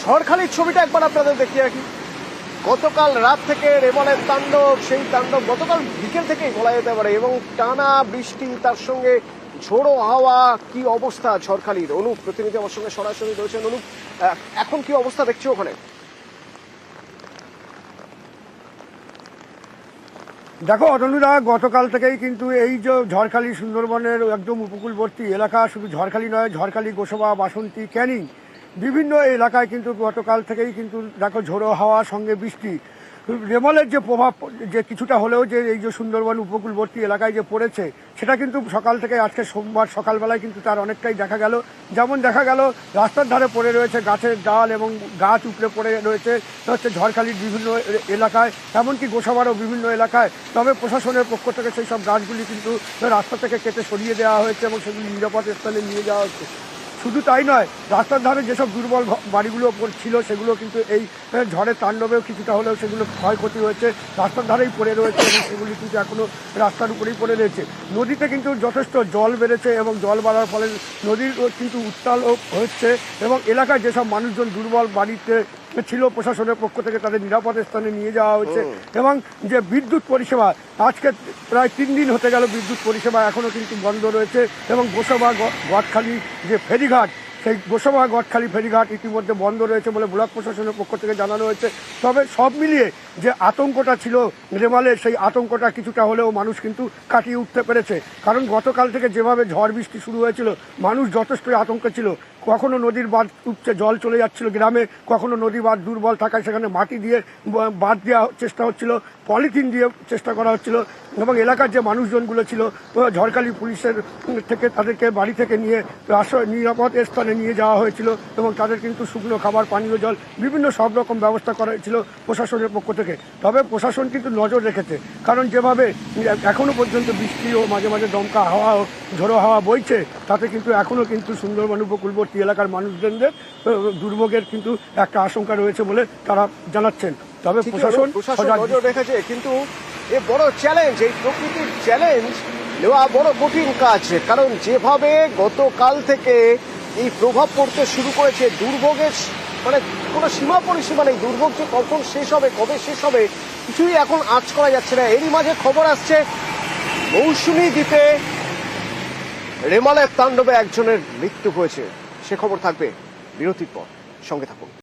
ঝড়খালির ছবিটা একবার আপনাদের দেখিয়ে রাখি। গতকাল রাত থেকে রেমলের তাণ্ডব, সেই তাণ্ডব গতকাল বিকেল থেকেই বলা যেতে পারে, এবং টানা বৃষ্টি তার সঙ্গে ঝোড়ো হাওয়া। কি অবস্থা ঝড়খালির? অনুপ প্রতিনিধি আমার সঙ্গে সরাসরি রয়েছেন। অনুপ, এখন কি অবস্থা দেখছো ওখানে? দেখো অতনুদা, গতকাল থেকেই কিন্তু এই যে ঝড়খালি সুন্দরবনের একদম উপকূলবর্তী এলাকা, শুধু ঝড়খালি নয়, ঝড়খালি, গোসবা, বাসন্তী, ক্যানিং, বিভিন্ন এলাকায় কিন্তু গতকাল থেকেই কিন্তু দেখো ঝোড়ো হাওয়া সঙ্গে বৃষ্টি। রেমলের যে প্রভাব যে কিছুটা হলেও যে এই যে সুন্দরবন উপকূলবর্তী এলাকায় যে পড়েছে, সেটা কিন্তু সকাল থেকে আজকে সোমবার সকালবেলায় কিন্তু তার অনেকটাই দেখা গেল। যেমন দেখা গেল রাস্তার ধারে পড়ে রয়েছে গাছের ডাল এবং গাছ উপড়ে পড়ে রয়েছে হচ্ছে ঝড়খালির বিভিন্ন এলাকায়, এমনকি গোসাবারও বিভিন্ন এলাকায়। তবে প্রশাসনের পক্ষ থেকে সেই সব গাছগুলি কিন্তু রাস্তা থেকে কেটে সরিয়ে দেওয়া হয়েছে এবং সেগুলি নিরাপদ স্থানে নিয়ে যাওয়া হচ্ছে। শুধু তাই নয়, রাস্তার ধারে যেসব দুর্বল বাড়িগুলো ছিল সেগুলো কিন্তু এই ঝড়ের তাণ্ডবেও কিছুটা হলেও সেগুলো ক্ষয়ক্ষতি হয়েছে, রাস্তার ধারেই পড়ে রয়েছে এবং সেগুলি কিন্তু এখনও রাস্তার উপরেই পড়ে রয়েছে। নদীতে কিন্তু যথেষ্ট জল বেড়েছে এবং জল বাড়ার ফলে নদীর কিন্তু উত্তালও হচ্ছে এবং এলাকায় যেসব মানুষজন দুর্বল বাড়িতে ছিল, প্রশাসনের পক্ষ থেকে তাদের নিরাপদ স্থানে নিয়ে যাওয়া হয়েছে। এবং যে বিদ্যুৎ পরিষেবা, আজকে প্রায় 3 দিন হতে গেল বিদ্যুৎ পরিষেবা এখনও কিন্তু বন্ধ রয়েছে এবং গোসাবা গদখালি যে ফেরিঘাট, সেই গোসাবা গদখালি ফেরিঘাট ইতিমধ্যে বন্ধ রয়েছে বলে ব্লক প্রশাসনের পক্ষ থেকে জানানো হয়েছে। তবে সব মিলিয়ে যে আতঙ্কটা ছিল রেমালের, সেই আতঙ্কটা কিছুটা হলেও মানুষ কিন্তু কাটিয়ে উঠতে পেরেছে। কারণ গতকাল থেকে যেভাবে ঝড় বৃষ্টি শুরু হয়েছিল, মানুষ যথেষ্টই আতঙ্কে ছিল। কখনো নদীর বাঁধ উপচে জল চলে যাচ্ছিল গ্রামে, কখনো নদী বাঁধ দুর্বল থাকায় সেখানে মাটি দিয়ে বাঁধ দেওয়ার চেষ্টা হচ্ছিল, পলিথিন দিয়ে চেষ্টা করা হচ্ছিল এবং এলাকার যে মানুষজনগুলো ছিল ঝড়খালি পুলিশের থেকে তাদেরকে বাড়ি থেকে নিয়ে নিরাপদ স্থানে নিয়ে যাওয়া হয়েছিল এবং তাদের কিন্তু শুকনো খাবার, পানীয় জল, বিভিন্ন সব রকম ব্যবস্থা করা হয়েছিল প্রশাসনের পক্ষ থেকে। তবে প্রশাসন কিন্তু নজর রেখেছে, কারণ যেভাবে এখনও পর্যন্ত বৃষ্টি ও মাঝে মাঝে দমকা হাওয়া ও ঝোড়ো হাওয়া বইছে, তাতে কিন্তু এখনও কিন্তু সুন্দরবন উপকূলবর্তী এলাকার মানুষজনদের দুর্ভোগের কিন্তু একটা আশঙ্কা রয়েছে বলে তারা জানাচ্ছেন। তবে প্রশাসন নজর রেখেছে, কিন্তু এ বড় চ্যালেঞ্জ, এই প্রকৃতির চ্যালেঞ্জ নেওয়া বড় কঠিন কাজ। কারণ যেভাবে গতকাল থেকে এই প্রভাব পড়তে শুরু করেছে, দুর্ভোগের মানে কোনো সীমা পরিসীমা নেই। দুর্ভোগ যে কখন শেষ হবে, কবে শেষ হবে, কিছুই এখন আঁচ করা যাচ্ছে না। এরই মাঝে খবর আসছে মৌসুমী দ্বীপে রেমালের তাণ্ডবে একজনের মৃত্যু হয়েছে। সে খবর থাকবে বিরতির পর, সঙ্গে থাকুন।